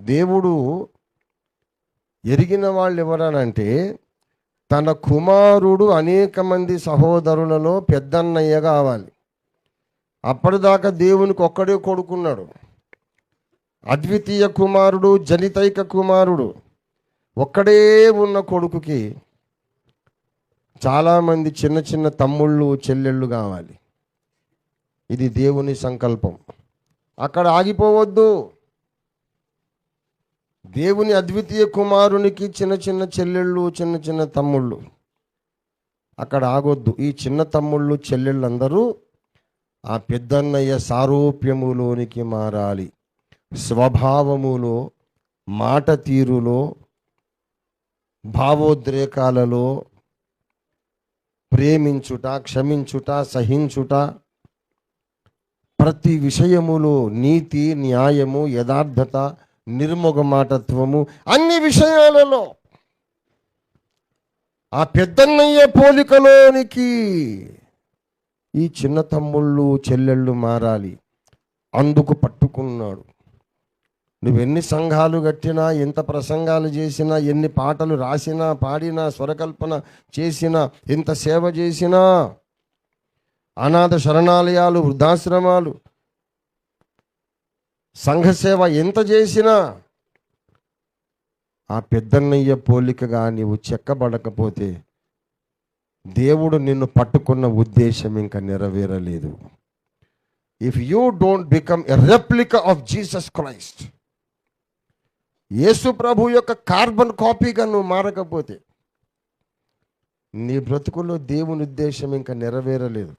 దేవుడు ఎరిగిన వాళ్ళు ఎవరనంటే, తన కుమారుడు అనేక మంది సహోదరులలో పెద్దన్నయ్య కావాలి. అప్పటిదాకా దేవునికి ఒక్కడే కొడుకున్నాడు, అద్వితీయ కుమారుడు, జనితైక కుమారుడు. ఒక్కడే ఉన్న కొడుకుకి చాలామంది చిన్న చిన్న తమ్ముళ్ళు చెల్లెళ్ళు కావాలి. ఇది దేవుని సంకల్పం. అక్కడ ఆగిపోవద్దు. దేవుని అద్వితీయ కుమారునికి చిన్న చిన్న చెల్లెళ్ళు, చిన్న చిన్న తమ్ముళ్ళు, అక్కడ ఆగొద్దు. ఈ చిన్న తమ్ముళ్ళు చెల్లెళ్ళు అందరూ ఆ పెద్దన్నయ్య సారూప్యములోనికి మారాలి. స్వభావములో, మాట తీరులో, భావోద్రేకాలలో, ప్రేమించుట, క్షమించుట, సహించుట, ప్రతి విషయములో నీతి, న్యాయము, యథార్థత, నిర్మోగమాటత్వము, అన్ని విషయాలలో ఆ పెద్దన్నయ్య పోలికలోనికి ఈ చిన్న తమ్ముళ్ళు చెల్లెళ్ళు మారాలి. అందుకు పట్టుకున్నాడు. నువ్వెన్ని సంఘాలు కట్టినా, ఎంత ప్రసంగాలు చేసినా, ఎన్ని పాటలు రాసినా, పాడినా, స్వరకల్పన చేసినా, ఎంత సేవ చేసినా, అనాథ శరణాలయాలు, వృద్ధాశ్రమాలు, సంఘసేవ ఎంత చేసినా, ఆ పెద్దన్నయ్య పోలికగా నీవు చెక్కబడకపోతే దేవుడు నిన్ను పట్టుకున్న ఉద్దేశం ఇంకా నెరవేరలేదు. If you don't become a replica of Jesus Christ, యేసు ప్రభు యొక్క కార్బన్ కాపీగా నువ్వు మారకపోతే నీ బ్రతుకులో దేవుని ఉద్దేశం ఇంకా నెరవేరలేదు.